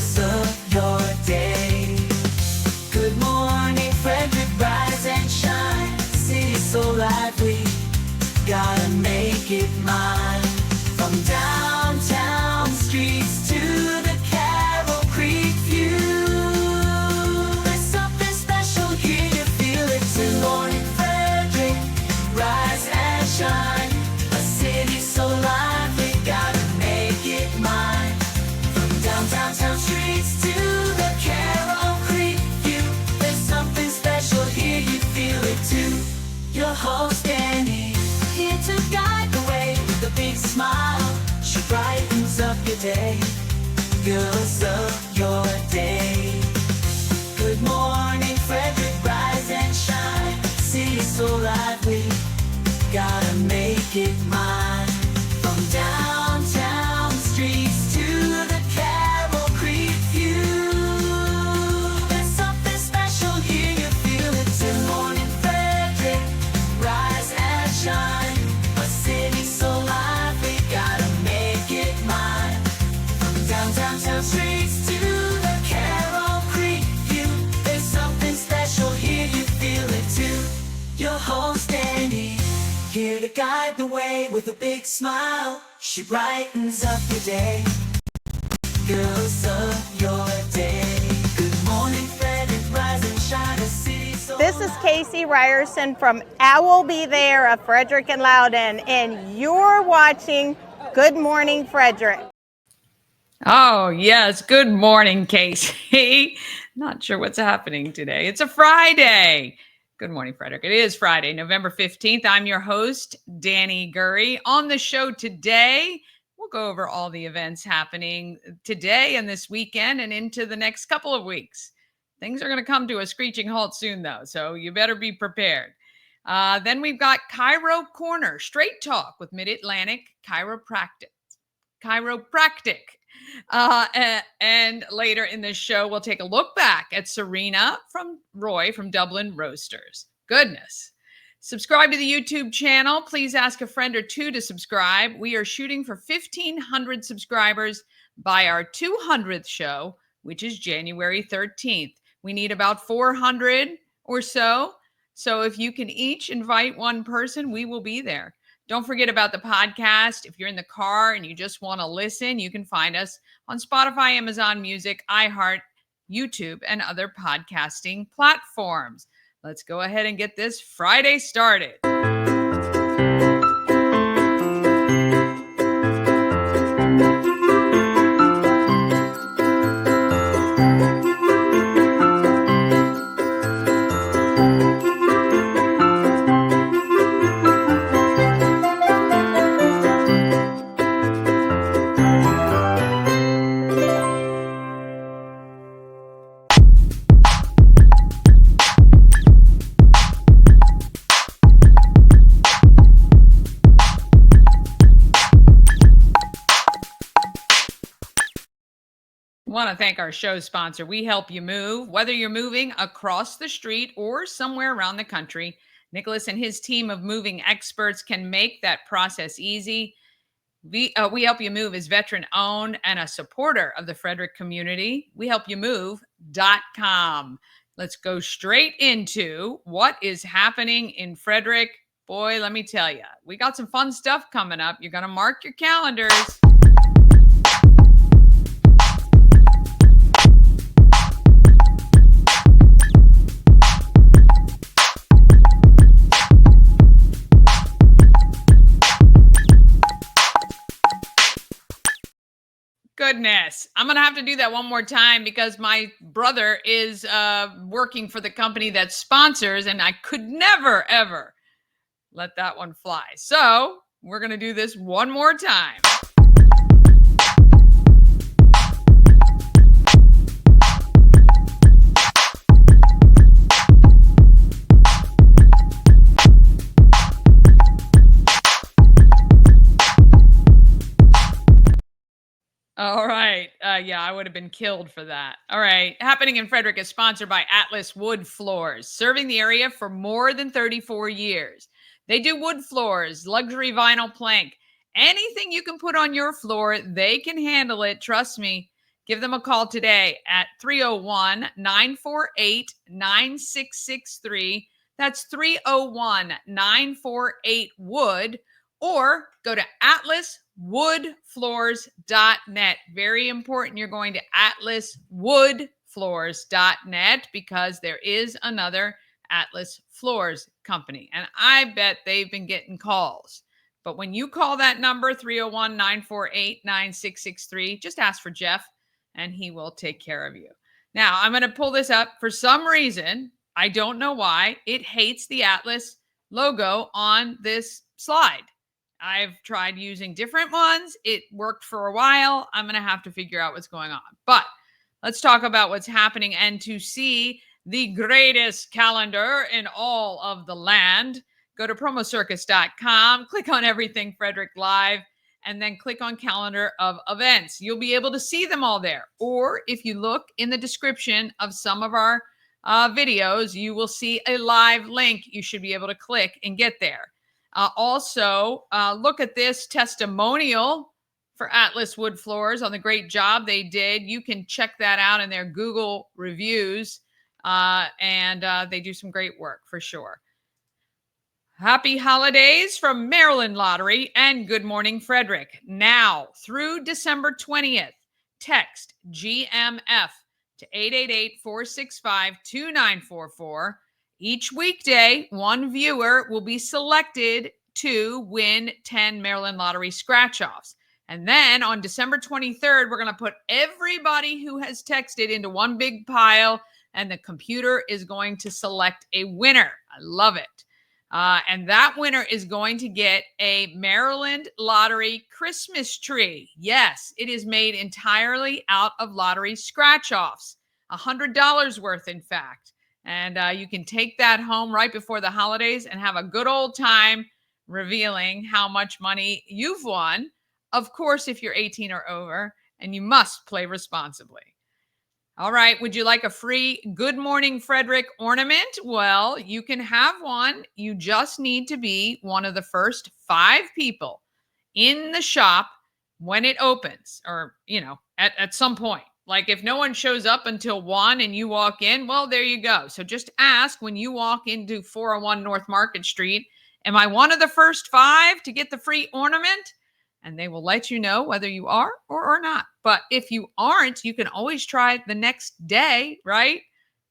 girls of your day. Good morning, Frederick, rise and shine. City so lively, gotta make it mine. From downtown streets to the Carroll Creek view, there's something special here, you feel it too. Good morning, Frederick, rise and shine. A city so lively, gotta make it mine. From downtown streets to the Carroll Creek view, there's something special here, you feel it too. Your host Danny, here to guide the way with a big smile. She brightens up your day, girls of your day. Good morning, Frederick, rise and shine. City so lively, gotta make it mine. From downtown streets to the Carroll Creek view, there's something special here, you feel it too. Good morning, Frederick, rise and shine. A city so lively, gotta make it mine. From downtown streets to the Carroll Creek view, there's something special here, you feel it too. Your host Annie, here to guide the way with a big smile. She brightens up your day, girls of your day. Good morning, Frederick, rise and shine. A city so This is Casey Ryerson from I Will Be There of Frederick and Loudon, and you're watching Good Morning Frederick. Oh, yes. Good morning, Casey. Not sure what's happening today. It's a Friday. Good morning, Frederick. It is Friday, November 15th. I'm your host, Danny Gurry. On the show today, we'll go over all the events happening today and this weekend and into the next couple of weeks. Things are going to come to a screeching halt soon, though, so you better be prepared. Then we've got Chiro Corner, straight talk with MidAtlantic Chiropractic. And later in this show, we'll take a look back at Serina from Dublin Roasters. Goodness. Subscribe to the YouTube channel. Please ask a friend or two to subscribe. We are shooting for 1,500 subscribers by our 200th show, which is January 13th. We need about 400 or so. So if you can each invite one person, we will be there. Don't forget about the podcast. If you're in the car and you just want to listen, you can find us on Spotify, Amazon Music, iHeart, YouTube, and other podcasting platforms. Let's go ahead and get this Friday started. Want to thank our show sponsor. We help you move, whether you're moving across the street or somewhere around the country. Nicholas and his team of moving experts can make that process easy. We Help You Move is veteran owned and a supporter of the Frederick community. WeHelpYouMove.com. Let's go straight into what is happening in Frederick. Boy, let me tell you, we got some fun stuff coming up. You're going to mark your calendars. Goodness. I'm going to have to do that one more time because my brother is working for the company that sponsors, and I could never, ever let that one fly. So we're going to do this one more time. All right. Yeah, I would have been killed for that. All right. Happening in Frederick is sponsored by Atlas Wood Floors, serving the area for more than 34 years. They do wood floors, luxury vinyl plank, anything you can put on your floor, they can handle it. Trust me. Give them a call today at 301-948-9663. That's 301-948-WOOD, or go to atlaswoodfloors.net. Very important. You're going to atlaswoodfloors.net because there is another Atlas Floors company. And I bet they've been getting calls. But when you call that number, 301-948-9663, just ask for Jeff and he will take care of you. Now, I'm going to pull this up. For some reason, I don't know why, it hates the Atlas logo on this slide. I've tried using different ones. It worked for a while. I'm going to have to figure out what's going on. But let's talk about what's happening. And to see the greatest calendar in all of the land, go to promocircus.com, click on Everything Frederick Live, and then click on calendar of events. You'll be able to see them all there. Or if you look in the description of some of our videos, you will see a live link. You should be able to click and get there. Also, look at this testimonial for Atlas Wood Floors on the great job they did. You can check that out in their Google reviews, and they do some great work for sure. Happy holidays from Maryland Lottery and Good Morning Frederick. Now through December 20th, text GMF to 888-465-2944. Each weekday, one viewer will be selected to win 10 Maryland Lottery scratch-offs. And then on December 23rd, we're going to put everybody who has texted into one big pile, and the computer is going to select a winner. I love it. And that winner is going to get a Maryland Lottery Christmas tree. Yes, it is made entirely out of lottery scratch-offs, $100 worth, in fact. And you can take that home right before the holidays and have a good old time revealing how much money you've won. Of course, if you're 18 or over, and you must play responsibly. All right. Would you like a free Good Morning Frederick ornament? Well, you can have one. You just need to be one of the first 5 people in the shop when it opens, or, at some point. Like if no one shows up until 1 and you walk in, well, there you go. So just ask when you walk into 401 North Market Street, am I one of the first 5 to get the free ornament? And they will let you know whether you are or not. But if you aren't, you can always try the next day, right?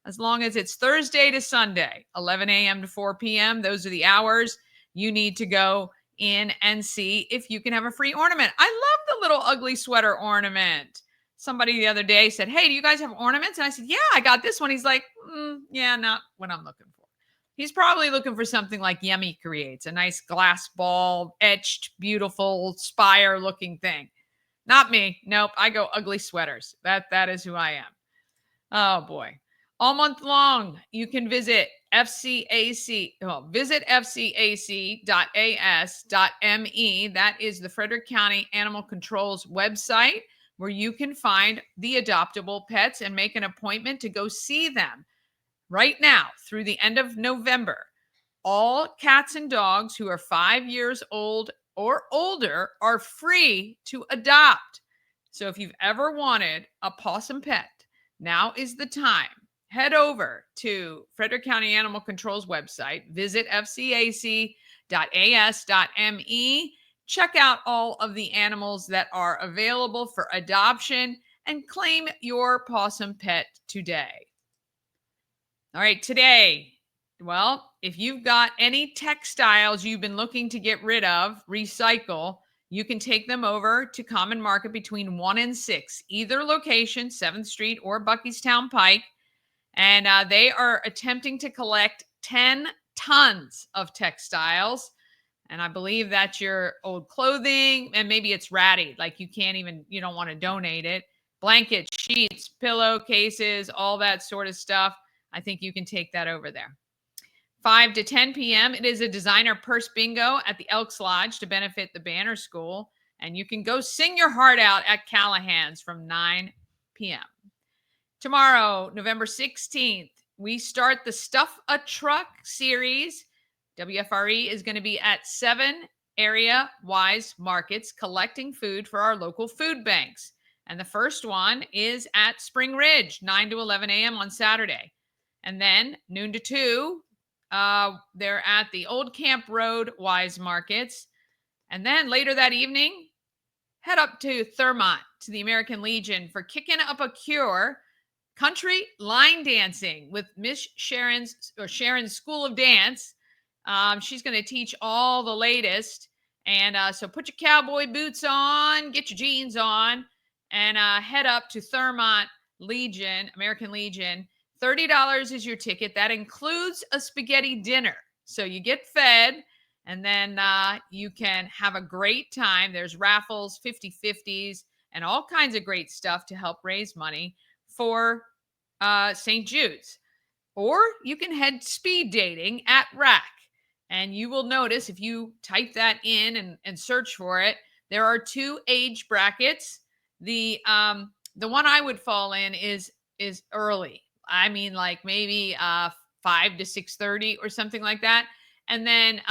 As long as it's Thursday to Sunday, 11 a.m. to 4 p.m. Those are the hours you need to go in and see if you can have a free ornament. I love the little ugly sweater ornament. Somebody the other day said, hey, do you guys have ornaments? And I said, yeah, I got this one. He's like, yeah, not what I'm looking for. He's probably looking for something like Yummy creates, a nice glass ball, etched, beautiful, spire-looking thing. Not me. Nope, I go ugly sweaters. That is who I am. Oh, boy. All month long, you can visit visit fcac.as.me. That is the Frederick County Animal Control's website, where you can find the adoptable pets and make an appointment to go see them. Right now, through the end of November, all cats and dogs who are 5 years old or older are free to adopt. So if you've ever wanted a possum pet, now is the time. Head over to Frederick County Animal Control's website, visit fcac.as.me, check out all of the animals that are available for adoption, and claim your possum pet today. All right, today, well, if you've got any textiles you've been looking to get rid of, recycle, you can take them over to Common Market between 1 and 6, either location, 7th Street or Buckystown Pike. And they are attempting to collect 10 tons of textiles. And I believe that's your old clothing, and maybe it's ratty, like you don't want to donate it. Blankets, sheets, pillowcases, all that sort of stuff. I think you can take that over there. 5 to 10 p.m., it is a designer purse bingo at the Elks Lodge to benefit the Banner School. And you can go sing your heart out at Callahan's from 9 p.m. Tomorrow, November 16th, we start the Stuff a Truck series. WFRE is going to be at 7 area-wise markets collecting food for our local food banks. And the first one is at Spring Ridge, 9 to 11 a.m. on Saturday. And then noon to 2, they're at the Old Camp Road Wise Markets. And then later that evening, head up to Thurmont to the American Legion for Kicking Up a Cure country line dancing with Miss Sharon's School of Dance. She's going to teach all the latest. And so put your cowboy boots on, get your jeans on, and head up to Thurmont Legion, American Legion. $30 is your ticket. That includes a spaghetti dinner. So you get fed, and then you can have a great time. There's raffles, 50/50s, and all kinds of great stuff to help raise money for St. Jude's. Or you can head speed dating at Rack. And you will notice if you type that in and search for it, there are 2 age brackets. The one I would fall in is early. I mean, like maybe 5 to 6:30 or something like that. And then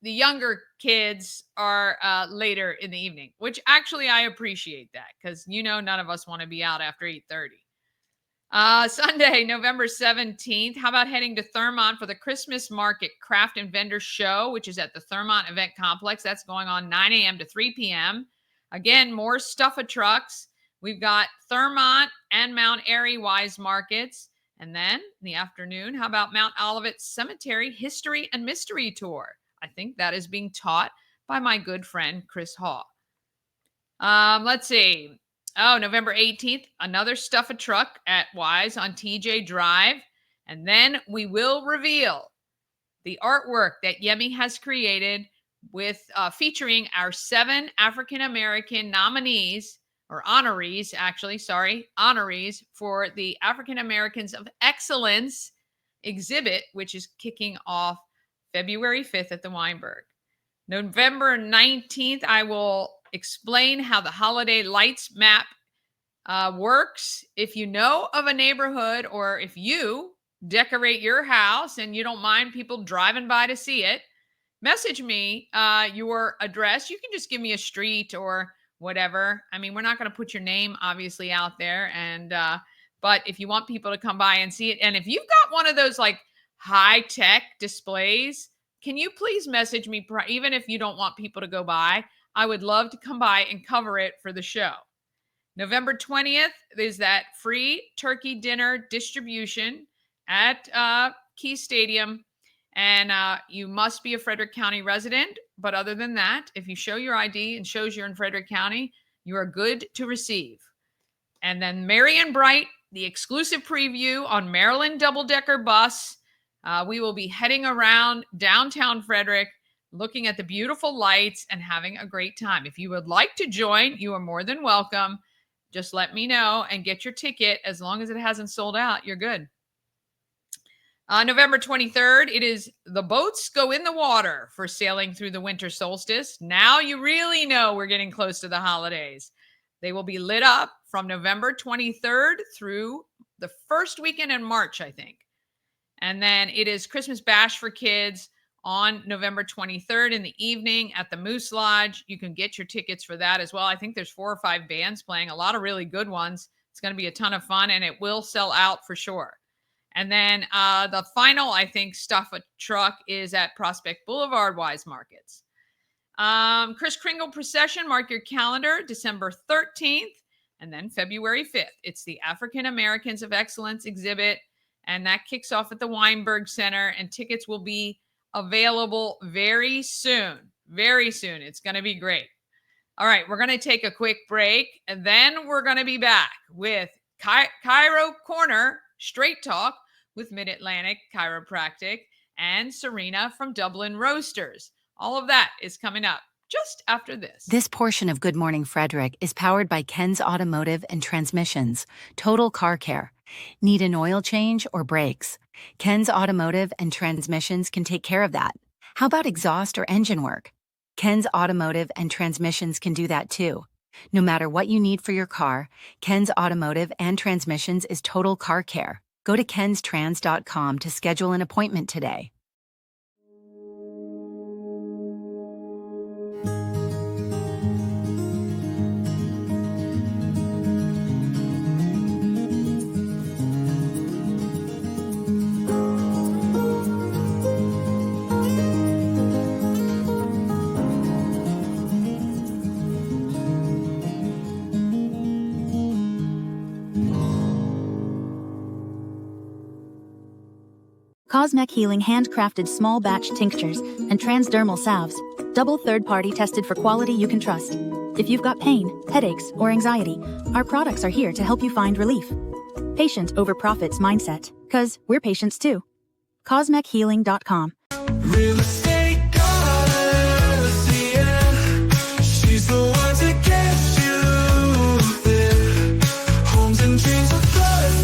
the younger kids are later in the evening, which actually I appreciate that because none of us want to be out after 8:30. Sunday, November 17th. How about heading to Thurmont for the Christmas Market Craft and Vendor Show, which is at the Thurmont Event Complex. That's going on 9 a.m. to 3 p.m. Again, more stuff-a-trucks. We've got Thurmont and Mount Airy Wise Markets. And then in the afternoon, how about Mount Olivet Cemetery History and Mystery Tour? I think that is being taught by my good friend, Chris Haw. Let's see. Oh, November 18th, another stuff-a-truck at Wise on TJ Drive. And then we will reveal the artwork that Yemi has created with featuring our 7 African-American nominees, or honorees, honorees for the African Americans of Excellence exhibit, which is kicking off February 5th at the Weinberg. November 19th, I will explain how the holiday lights map works. If you know of a neighborhood or if you decorate your house and you don't mind people driving by to see it, message me your address. You can just give me a street or whatever. I mean, we're not going to put your name obviously out there. And but if you want people to come by and see it, and if you've got one of those like high-tech displays, can you please message me, even if you don't want people to go by? I would love to come by and cover it for the show. November 20th is that free turkey dinner distribution at Key Stadium. And you must be a Frederick County resident. But other than that, if you show your ID and shows you're in Frederick County, you are good to receive. And then Merry and Bright, the exclusive preview on Maryland double-decker bus. We will be heading around downtown Frederick, looking at the beautiful lights and having a great time. If you would like to join, you are more than welcome. Just let me know and get your ticket. As long as it hasn't sold out, you're good. November 23rd, it is the boats go in the water for sailing through the winter solstice. Now you really know we're getting close to the holidays. They will be lit up from November 23rd through the first weekend in March, I think. And then it is Christmas Bash for kids on November 23rd in the evening at the Moose Lodge. You can get your tickets for that as well. I think there's 4 or 5 bands playing, a lot of really good ones. It's going to be a ton of fun, and it will sell out for sure. And then the final, I think, stuff-a-truck is at Prospect Boulevard Wise Markets. Kris Kringle Procession, mark your calendar, December 13th, and then February 5th. It's the African Americans of Excellence exhibit, and that kicks off at the Weinberg Center, and tickets will be available very soon. Very soon. It's going to be great. All right, we're going to take a quick break, and then we're going to be back with Chiro Corner, Straight Talk with MidAtlantic Chiropractic, and Serina from Dublin Roasters. All of that is coming up just after this. This portion of Good Morning Frederick is powered by Ken's Automotive and Transmissions, Total Car Care. Need an oil change or brakes? Ken's Automotive and Transmissions can take care of that. How about exhaust or engine work? Ken's Automotive and Transmissions can do that too. No matter what you need for your car, Ken's Automotive and Transmissions is Total Car Care. Go to kenstrans.com to schedule an appointment today. Cosmec Healing handcrafted small batch tinctures and transdermal salves, double third-party tested for quality you can trust. If you've got pain, headaches, or anxiety, our products are here to help you find relief. Patient over profits mindset, 'cause we're patients too. CosmecHealing.com. Real estate goddess, yeah. She's the one to get you there. Homes and dreams are perfect,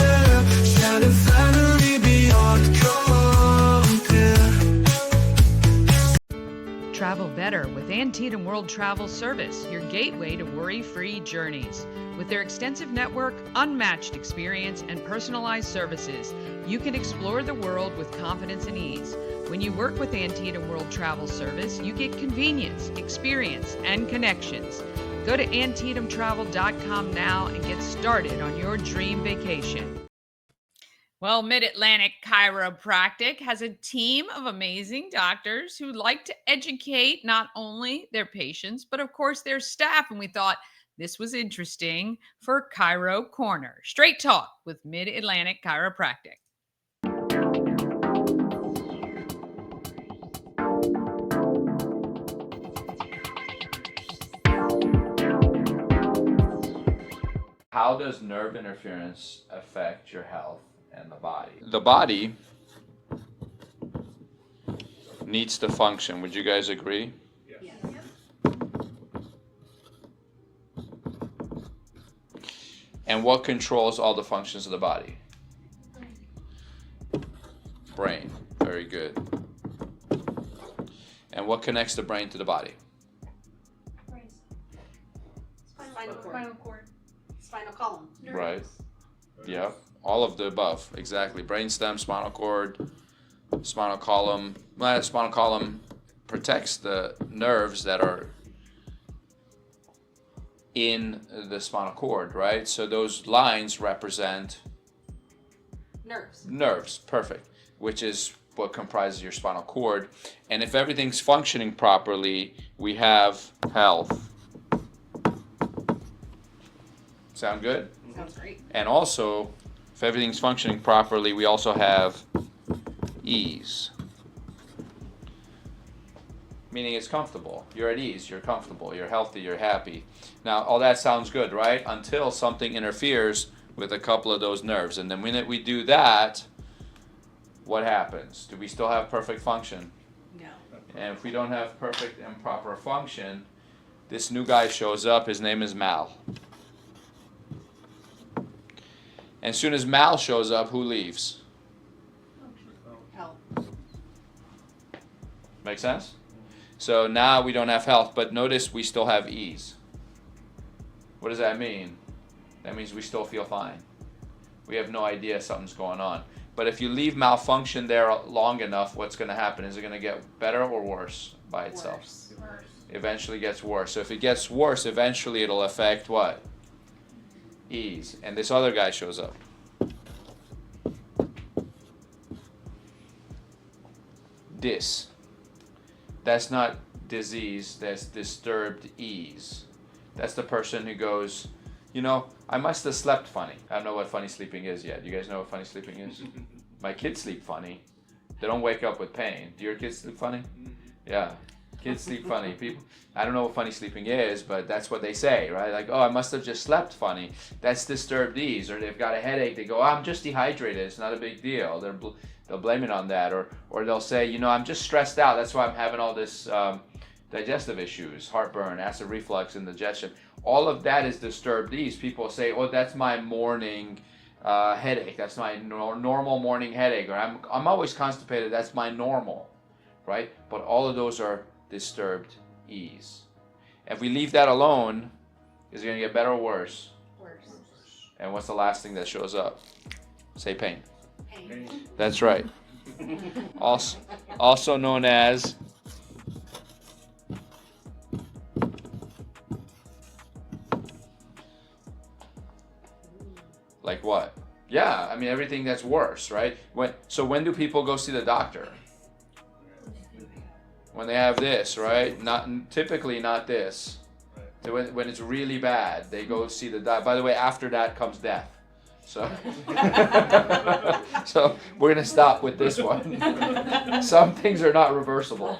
yeah. Shining finally beyond compare. Travel better with Antietam World Travel Service, your gateway to worry-free journeys. With their extensive network, unmatched experience, and personalized services, you can explore the world with confidence and ease. When you work with Antietam World Travel Service, you get convenience, experience, and connections. Go to AntietamTravel.com now and get started on your dream vacation. Well, MidAtlantic Chiropractic has a team of amazing doctors who like to educate not only their patients, but of course their staff. And we thought this was interesting for Chiro Corner. Straight talk with MidAtlantic Chiropractic. How does nerve interference affect your health and the body? The body needs to function. Would you guys agree? Yes. And what controls all the functions of the body? Brain. Very good. And what connects the brain to the body? Spinal cord. Spinal column. Right. Yeah. All of the above. Exactly. Brainstem, spinal cord, spinal column. Well, spinal column protects the nerves that are in the spinal cord, right? So those lines represent nerves. Perfect. Which is what comprises your spinal cord. And if everything's functioning properly, we have health. Sound good? Sounds great. And also, if everything's functioning properly, we also have ease. Meaning it's comfortable. You're at ease, you're comfortable, you're healthy, you're happy. Now, all that sounds good, right? Until something interferes with a couple of those nerves. And the minute we do that, what happens? Do we still have perfect function? No. And if we don't have perfect and proper function, this new guy shows up. His name is Mal. And as soon as Mal shows up, who leaves? Health. Make sense? So now we don't have health, but notice we still have ease. What does that mean? That means we still feel fine. We have no idea something's going on. But if you leave malfunction there long enough, what's going to happen? Is it going to get better or worse by itself? Worse. Eventually gets worse. So if it gets worse, eventually it'll affect what? Ease. And this other guy shows up. That's not disease, that's disturbed ease. That's the person who goes, you know, I must have slept funny. I don't know what funny sleeping is yet. You guys know what funny sleeping is? My kids sleep funny. They don't wake up with pain. Do your kids sleep funny? Yeah. Kids sleep funny. People, I don't know what funny sleeping is, but that's what they say, right? Like, oh, I must have just slept funny. That's disturbed ease. Or they've got a headache. They go, oh, I'm just dehydrated. It's not a big deal. They'll blame it on that. Or they'll say, you know, I'm just stressed out. That's why I'm having all this digestive issues, heartburn, acid reflux, indigestion. All of that is disturbed ease. People say, oh, that's my morning headache. That's my normal morning headache. Or I'm always constipated. That's my normal, right? But all of those are disturbed ease. If we leave that alone, is it going to get better or worse? Worse. And what's the last thing that shows up? Say pain. Pain. That's right. Also known as like what? Yeah, I mean everything that's worse, right? When do people go see the doctor? When they have this, right? Typically not this. When it's really bad, they go see the doctor. By the way, after that comes death. So, so we're going to stop with this one. Some things are not reversible.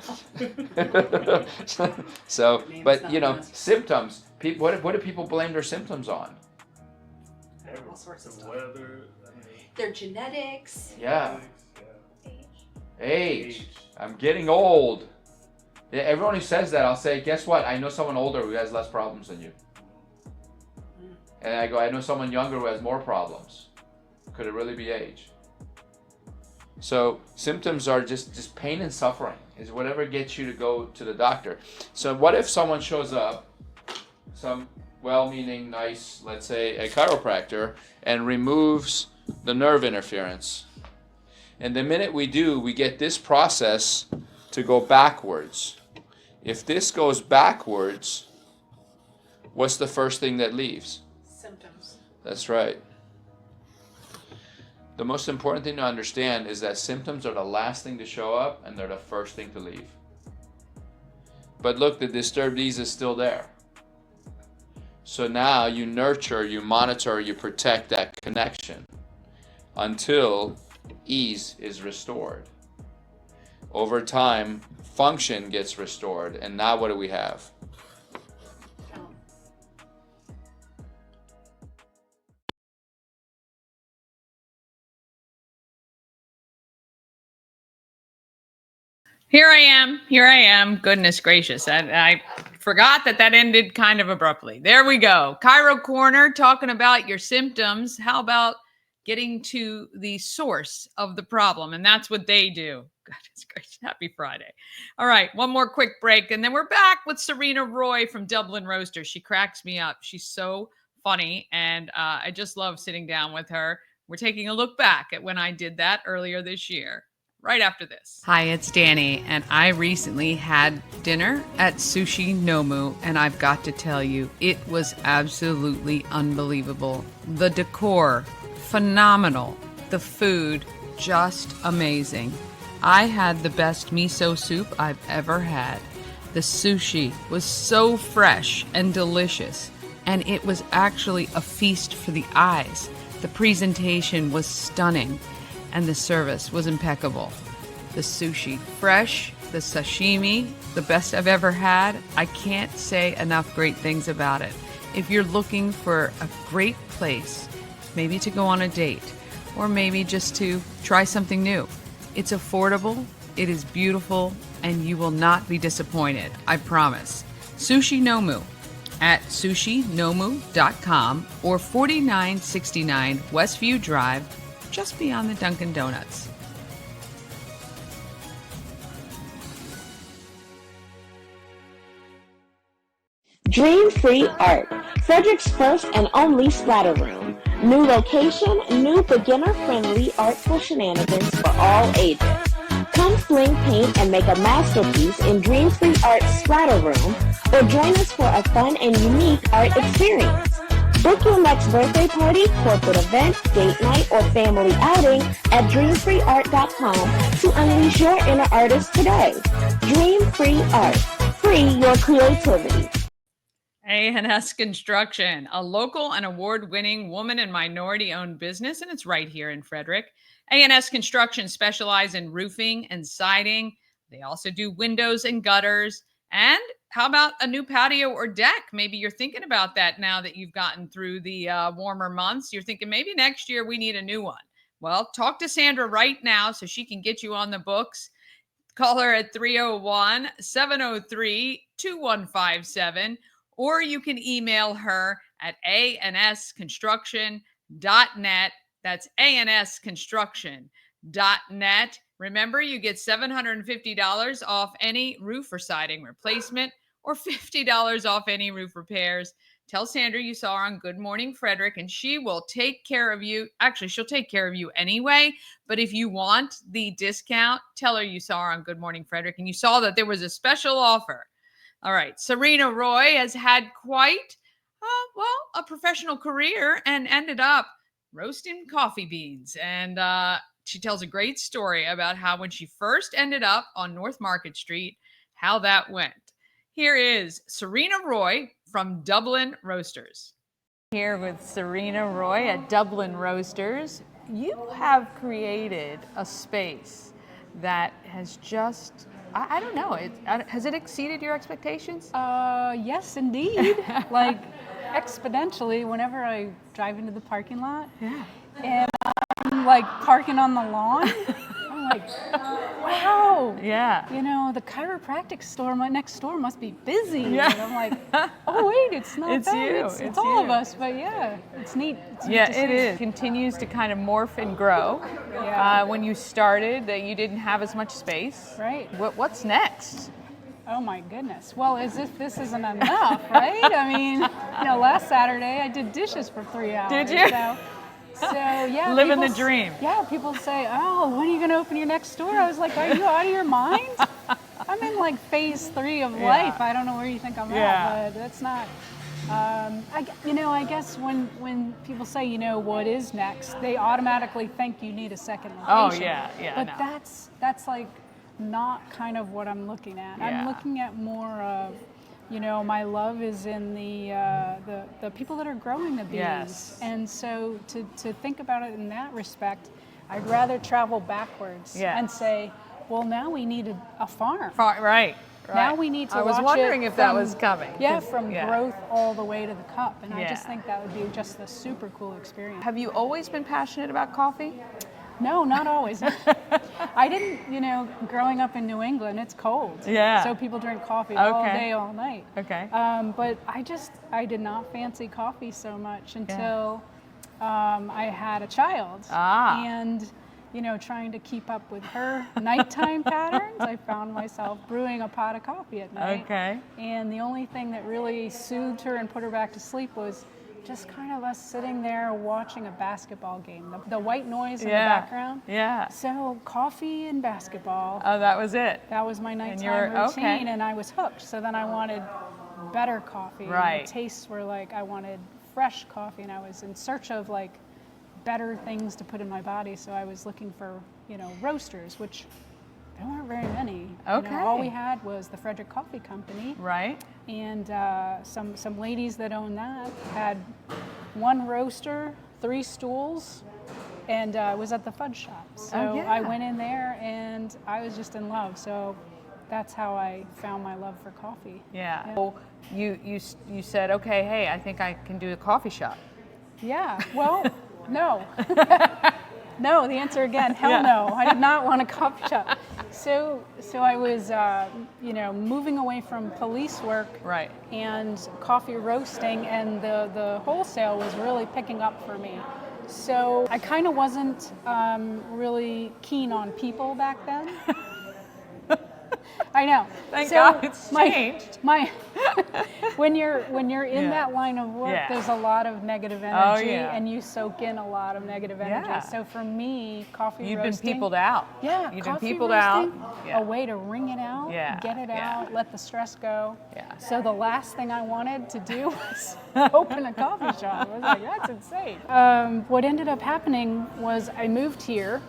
So, but you know, symptoms. People, what do people blame their symptoms on? All sorts of The stuff. weather. Their genetics. Yeah, Age. age. I'm getting old. Yeah, everyone who says that, I'll say, guess what? I know someone older who has less problems than you. And I go, I know someone younger who has more problems. Could it really be age? So symptoms are just pain and suffering is whatever gets you to go to the doctor. So what if someone shows up, some well-meaning, nice, let's say a chiropractor, and removes the nerve interference. And the minute we do, we get this process to go backwards. If this goes backwards, what's the first thing that leaves? Symptoms. That's right. The most important thing to understand is that symptoms are the last thing to show up and they're the first thing to leave. But look, the disturbed ease is still there. So now you nurture, you monitor, you protect that connection until ease is restored. Over time, function gets restored, and now what do we have? Here I am. Goodness gracious. I forgot that ended kind of abruptly. There we go. Chiro Corner, talking about your symptoms. How about getting to the source of the problem? And that's what they do. Goodness gracious. Happy Friday. All right. One more quick break. And then we're back with Serina Roy from Dublin Roasters. She cracks me up. She's so funny. And I just love sitting down with her. We're taking a look back at when I did that earlier this year. Right after this. Hi, it's Danny, and I recently had dinner at Sushi Nomu, and I've got to tell you, it was absolutely unbelievable. The decor, phenomenal. The food, just amazing. I had the best miso soup I've ever had. The sushi was so fresh and delicious, and it was actually a feast for the eyes. The presentation was stunning, and the service was impeccable. The sushi, fresh, the sashimi, the best I've ever had. I can't say enough great things about it. If you're looking for a great place, maybe to go on a date, or maybe just to try something new, it's affordable, it is beautiful, and you will not be disappointed, I promise. Sushi Nomu at sushinomu.com or 4969 Westview Drive, just beyond the Dunkin' Donuts. Dream Free Art, Frederick's first and only splatter room. New location, new beginner-friendly artful shenanigans for all ages. Come sling paint and make a masterpiece in Dream Free Art's splatter room, or join us for a fun and unique art experience. Book your next birthday party, corporate event, date night, or family outing at dreamfreeart.com to unleash your inner artist today. Dream Free Art. Free your creativity. A&S Construction, a local and award-winning woman and minority-owned business, and it's right here in Frederick. A&S Construction specializes in roofing and siding. They also do windows and gutters. And how about a new patio or deck? Maybe you're thinking about that now that you've gotten through the warmer months. You're thinking maybe next year we need a new one. Well, talk to Sandra right now so she can get you on the books. Call her at 301-703-2157, or you can email her at ansconstruction.net. That's ansconstruction.net. Remember, you get $750 off any roof or siding replacement or $50 off any roof repairs. Tell Sandra you saw her on Good Morning Frederick, and she will take care of you. Actually, she'll take care of you anyway. But if you want the discount, tell her you saw her on Good Morning Frederick and you saw that there was a special offer. All right. Serina Roy has had quite, a professional career and ended up roasting coffee beans. And she tells a great story about how when she first ended up on North Market Street, how that went. Here is Serina Roy from Dublin Roasters. Here with Serina Roy at Dublin Roasters. You have created a space that has just, I don't know, has it exceeded your expectations? Yes, indeed. Like exponentially whenever I drive into the parking lot. Yeah. And I'm like parking on the lawn. I'm like, wow. Yeah. You know, the chiropractic store next door must be busy. Yeah. And I'm like, oh wait, it's not It's them. you. It's It's all you. of us. But yeah, it's neat. It's neat Yeah, to see. it is. Continues to kind of morph and grow. Yeah. When you started, that you didn't have as much space. Right. What's next? Oh my goodness. Well, as if this isn't enough, right? I mean, you know, last Saturday I did dishes for 3 hours. Did you? So yeah. Living the people dream. Yeah, people say, oh, when are you going to open your next store? I was like, are you out of your mind? I'm in like phase 3 of life. I don't know where you think I'm at, but that's not. I guess when people say, you know, what is next, they automatically think you need a second location. Oh yeah. But no. that's like not kind of what I'm looking at. Yeah. I'm looking at more of, you know, my love is in the people that are growing the bees. Yes. And so to think about it in that respect, I'd rather travel backwards Yes. and say, well, now we need a farm. Right. Now we need to I was watch wondering it if that from- was coming. Yeah, 'cause- from growth all the way to the cup. And I just Yeah. think that would be just a super cool experience. Have you always been passionate about coffee? No, not always. I didn't, you know, growing up in New England, it's cold. Yeah. So people drink coffee all Okay. day, all night. Okay. But I did not fancy coffee so much until I had a child. Ah. And, you know, trying to keep up with her nighttime patterns, I found myself brewing a pot of coffee at night. Okay. And the only thing that really soothed her and put her back to sleep was just kind of us sitting there watching a basketball game. The white noise in the background. Yeah. So coffee and basketball. Oh, that was it. That was my you're- nighttime routine, okay. and I was hooked. So then I wanted better coffee. Right. The tastes were like I wanted fresh coffee, and I was in search of like better things to put in my body. So I was looking for, you know, roasters, which there weren't very many. You know, Okay. all we had was the Frederick Coffee Company, Right. and some ladies that owned that had one roaster, 3 stools, and it was at the fudge shop. So Oh, yeah. I went in there and I was just in love. So that's how I found my love for coffee. Yeah. So you said, okay, hey, I think I can do a coffee shop. Yeah, well, no. No, the answer again, hell Yeah. no. I did not want a coffee shop. So I was, you know, moving away from police work Right. and coffee roasting, and the wholesale was really picking up for me. So I kind of wasn't really keen on people back then. I know. Thank So God it's changed. When you're in Yeah. that line of work, Yeah. there's a lot of negative energy, yeah. and you soak in a lot of negative energy. Yeah. So for me, coffee You've roasting. been peopled out. Yeah, You've been coffee peopled out. roasting, Yeah. a way to wring it out, Yeah, get it yeah. out, let the stress go. Yeah. So the last thing I wanted to do was open a coffee shop. I was like, that's insane. What ended up happening was I moved here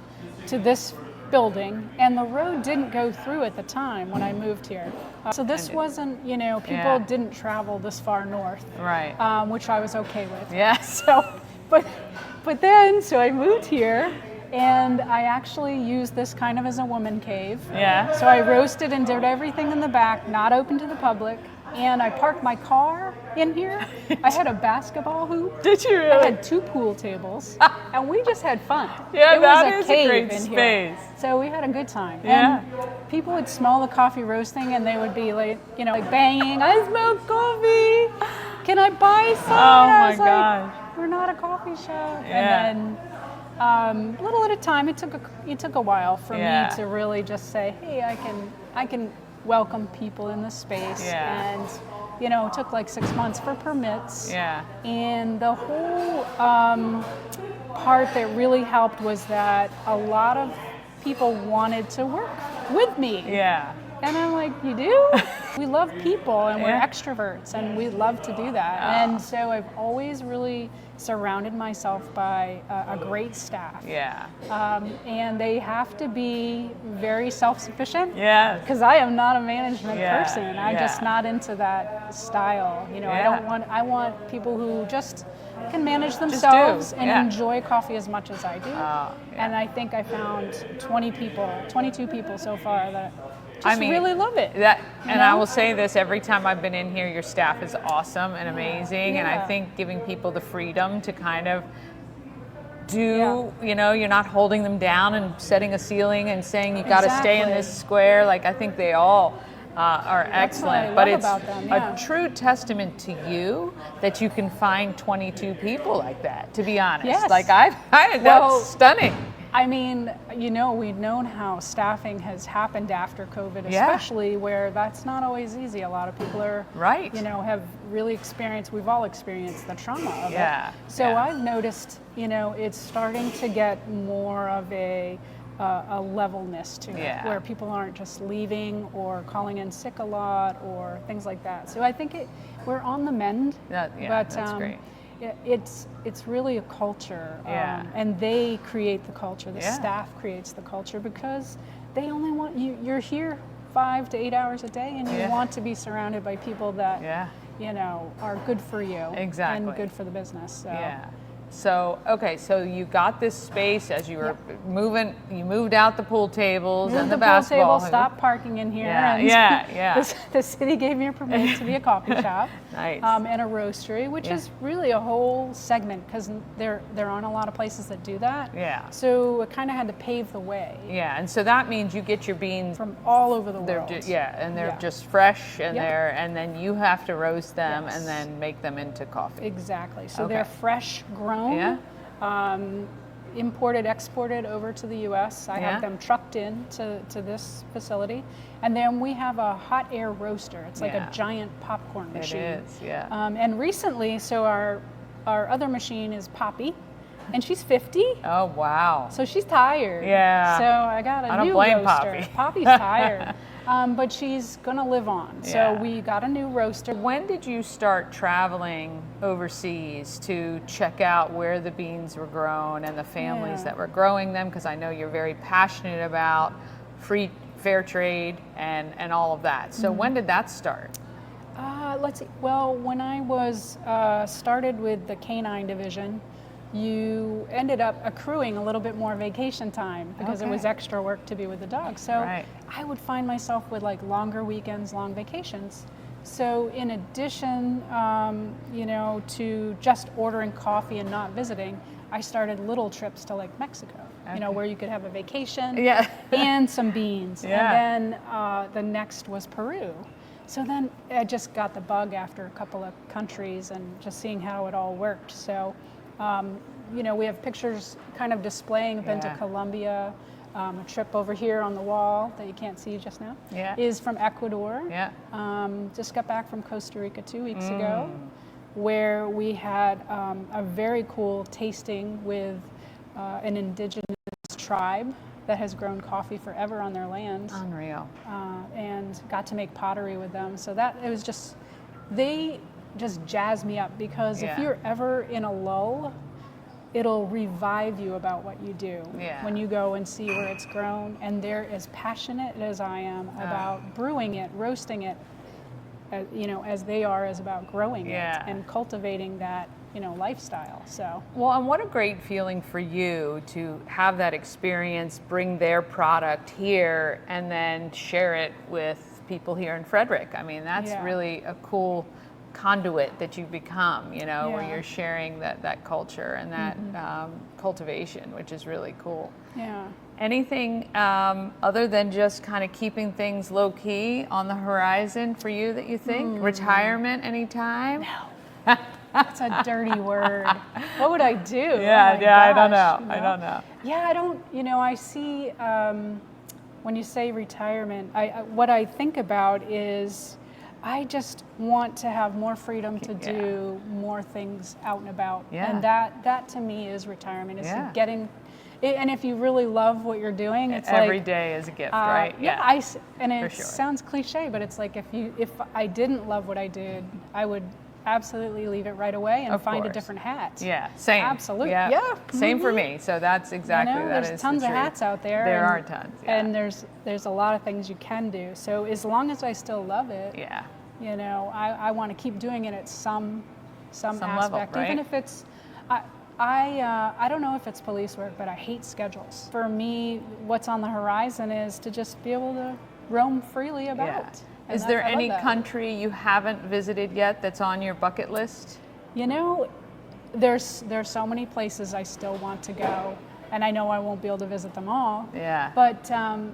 to this building, and the road didn't go through at the time when I moved here. So this wasn't, you know, people Yeah. didn't travel this far north, Right. which I was okay with. Yes. So, but then, so I moved here, and I actually used this kind of as a woman cave. Yeah. So I roasted and did everything in the back, not open to the public, and I parked my car in here. I had a basketball hoop. Did you I really? had 2 pool tables, and we just had fun. Yeah, it that was is a cave great in here. space. So we had a good time. Yeah. And people would smell the coffee roasting, and they would be like, you know, like banging. I smell coffee. Can I buy some? Oh And I my was gosh. like, we're not a coffee shop. Yeah. And then, little at a time, it took a while for Yeah. me to really just say, hey, I can welcome people in this space. Yeah. And you know, it took like 6 months for permits. Yeah. And the whole part that really helped was that a lot of people wanted to work with me. Yeah. And I'm like, you do? We love people and we're Yeah. extroverts and we love to do that. And so I've always really surrounded myself by a great staff. Yeah. And they have to be very self-sufficient. Yes. Because I am not a management Yeah, person. I'm just yeah. not into that style. You know, Yeah. I want people who just can manage themselves and yeah. enjoy coffee as much as I do. Yeah. And I think I found 22 people so far that just really love it. That, and I know? will say this, every time I've been in here, your staff is awesome and amazing. And I Yeah. think giving people the freedom to kind of do, you know, you're not holding them down and setting a ceiling and saying you got to stay in Exactly. this square. Like, I think they all are That's what I excellent. love But it's about them, yeah. a true testament to you that you can find 22 people like that, to be honest. Yes. Like, that's Well, stunning. I mean, you know, we've known how staffing has happened after COVID, Yeah. especially where that's not always easy. A lot of people are, Right. you know, have really experienced, we've all experienced the trauma of Yeah, it. So yeah. I've noticed, you know, it's starting to get more of a levelness to it, Yeah. where people aren't just leaving or calling in sick a lot or things like that. So I think we're on the mend. Yeah, but, that's great. It's really a culture, Yeah. and they create the culture. The Yeah. staff creates the culture because they only want you. You're here 5 to 8 hours a day, and you Yeah. want to be surrounded by people that Yeah. you know are good for you Exactly. and good for the business. So. Yeah. So, okay, so you got this space as you were moving, you moved out the pool tables Moved and the pool basketball. table, stopped parking in here, Yeah, and yeah. the city gave me a permit to be a coffee shop, Nice. and a roastery, which Yeah. is really a whole segment because there aren't a lot of places that do that. Yeah. So it kind of had to pave the way Yeah, and so that means you get your beans from all over the they're world. and they're Yeah. just fresh and Yep. and then you have to roast them Yes. and then make them into coffee. Exactly. So Okay. they're fresh grown. Yeah. Imported, exported over to the U.S. I Yeah. have them trucked in to this facility. And then we have a hot air roaster. It's like Yeah. a giant popcorn It machine. is, yeah. And recently, so our other machine is Poppy, and she's 50. Oh, wow. So she's tired. Yeah. So I got a I don't new blame roaster. Poppy. Poppy's tired, but she's gonna live on. So Yeah. we got a new roaster. When did you start traveling overseas to check out where the beans were grown and the families Yeah. that were growing them? Because I know you're very passionate about fair trade and all of that. So Mm-hmm. when did that start? Let's see. Well, when I was started with the canine division, you ended up accruing a little bit more vacation time because it was Okay. extra work to be with the dog. So Right. I would find myself with like longer weekends, long vacations. So in addition, you know, to just ordering coffee and not visiting, I started little trips to like Mexico, you know, Okay. where you could have a vacation Yeah. and some beans. Yeah. And then the next was Peru. So then I just got the bug after a couple of countries and just seeing how it all worked. So, you know, we have pictures kind of displaying. I've been to Yeah. Colombia. A trip over here on the wall that you can't see just now Yeah. is from Ecuador. Yeah. Just got back from Costa Rica 2 weeks ago, where we had a very cool tasting with an indigenous tribe that has grown coffee forever on their land, Unreal. and got to make pottery with them. So that it was just, they just jazz me up because if Yeah. you're ever in a lull, it'll revive you about what you do Yeah. when you go and see where it's grown. And they're as passionate as I am about brewing it, roasting it, you know, as they are as about growing Yeah. it and cultivating that, you know, lifestyle. So Well, and what a great feeling for you to have that experience, bring their product here, and then share it with people here in Frederick. I mean, that's Yeah. really a cool conduit that you've become, you know, where Yeah. you're sharing that culture and that cultivation, which is really cool. yeah. Anything other than just kind of keeping things low key on the horizon for you that you think? Retirement anytime? No. That's a dirty word. What would I do? Yeah, Oh my yeah, I don't gosh, know. you I don't know. Yeah, I don't, you know, I see, when you say retirement, what I think about is I just want to have more freedom to do more things out and about. Yeah. And that to me is retirement, is Yeah. getting, And if you really love what you're doing, it's Every like day is a gift, right? And it sure. sounds cliche, but it's like if I didn't love what I did, I would absolutely leave it right away and Of find a course. different hat. Yeah, same. Absolutely. Yeah. Yeah. Same for me. So that's exactly You know, that there's is tons the of truth. hats out there. There and, are tons. Yeah. And there's a lot of things you can do. So as long as I still love it, yeah. you know, I want to keep doing it at some level, aspect, right? even if it's. I don't know if it's police work, but I hate schedules. For me, what's on the horizon is to just be able to roam freely about. Yeah. Is there any country you haven't visited yet that's on your bucket list? You know, there's so many places I still want to go, and I know I won't be able to visit them all. Yeah. But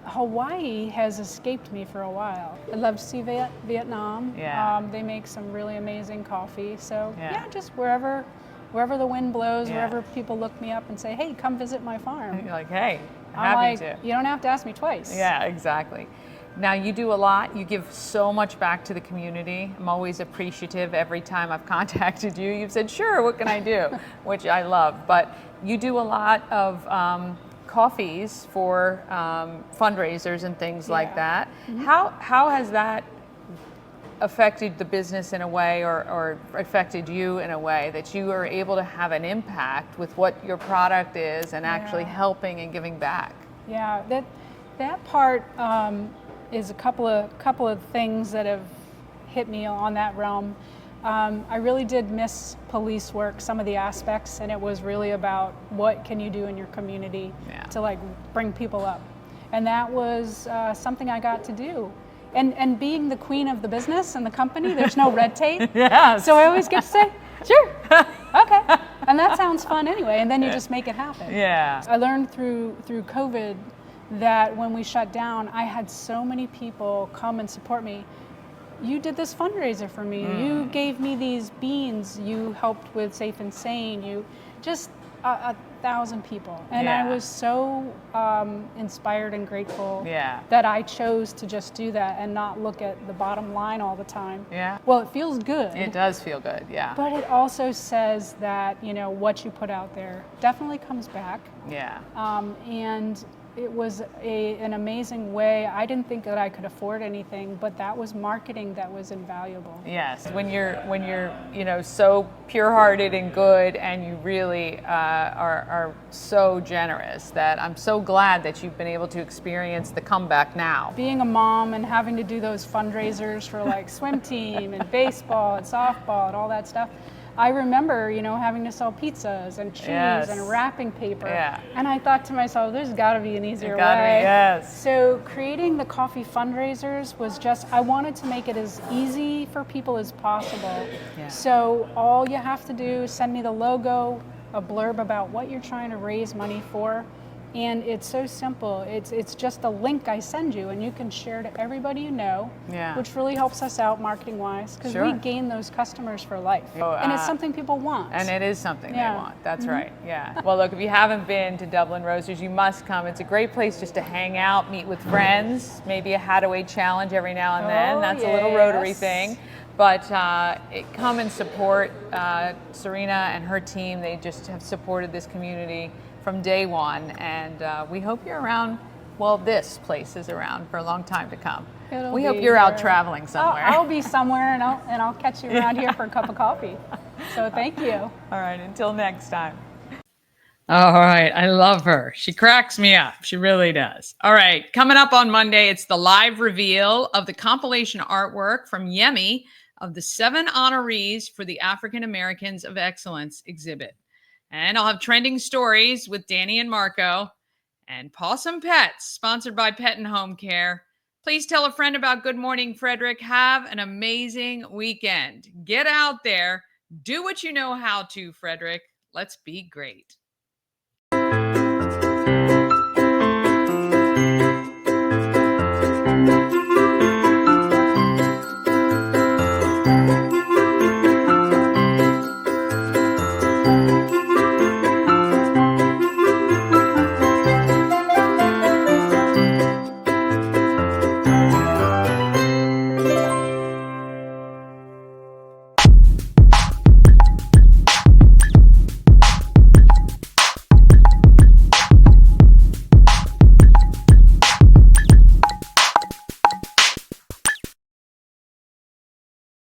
Hawaii has escaped me for a while. I'd love to see Vietnam. Yeah. They make some really amazing coffee. So Yeah. just wherever the wind blows, Yeah. wherever people look me up and say, "Hey, come visit my farm." You're like, hey, I'm happy like, to. you don't have to ask me twice. Yeah, exactly. Now you do a lot. You give so much back to the community. I'm always appreciative every time I've contacted you. You've said, sure, what can I do? Which I love. But you do a lot of coffees for fundraisers and things like that. Mm-hmm. How has that affected the business in a way or affected you in a way that you are able to have an impact with what your product is and actually helping and giving back? Yeah, that part is a couple of things that have hit me on that realm. I really did miss police work, some of the aspects, and it was really about what can you do in your community to like bring people up, and that was something I got to do. And being the queen of the business and the company, there's no red tape. Yes. So I always get to say, sure, okay, and that sounds fun anyway. And then you just make it happen. Yeah. I learned through COVID that when we shut down, I had so many people come and support me. You did this fundraiser for me. You gave me these beans. You helped with Safe and Sane. You just 1,000 people. And I was so inspired and grateful that I chose to just do that and not look at the bottom line all the time. Yeah. Well, it feels good. It does feel good, yeah. But it also says that, you know, what you put out there definitely comes back. Yeah. And it was an amazing way. I didn't think that I could afford anything, but that was marketing that was invaluable. Yes, when you're you know, so pure-hearted and good, and you really are so generous, that I'm so glad that you've been able to experience the comeback now. Being a mom and having to do those fundraisers for like swim team and baseball and softball and all that stuff, I remember, you know, having to sell pizzas and cheese and wrapping paper. And I thought to myself, there's got to be an easier way. So creating the coffee fundraisers was just, I wanted to make it as easy for people as possible. So all you have to do is send me the logo, a blurb about what you're trying to raise money for. And it's so simple. It's just a link I send you, and you can share to everybody you know, which really helps us out marketing-wise, because we gain those customers for life. And it's something people want. And it is something they want. That's right. Yeah. Well, look, if you haven't been to Dublin Roasters, you must come. It's a great place just to hang out, meet with friends, maybe a Hadaway challenge every now and then. That's a little Rotary thing. But come and support Serina and her team. They just have supported this community from day one, and we hope you're around. Well, this place is around for a long time to come. We hope you're out traveling somewhere. I'll be somewhere, and I'll catch you around here for a cup of coffee. So thank you. All right, until next time. All right, I love her. She cracks me up. She really does. All right, coming up on Monday, it's the live reveal of the compilation artwork from Yemi of the 7 honorees for the African Americans of Excellence exhibit. And I'll have trending stories with Danny and Marco, and Possum Pets, sponsored by Pet and Home Care. Please tell a friend about Good Morning Frederick. Have an amazing weekend. Get out there. Do what you know how to, Frederick. Let's be great.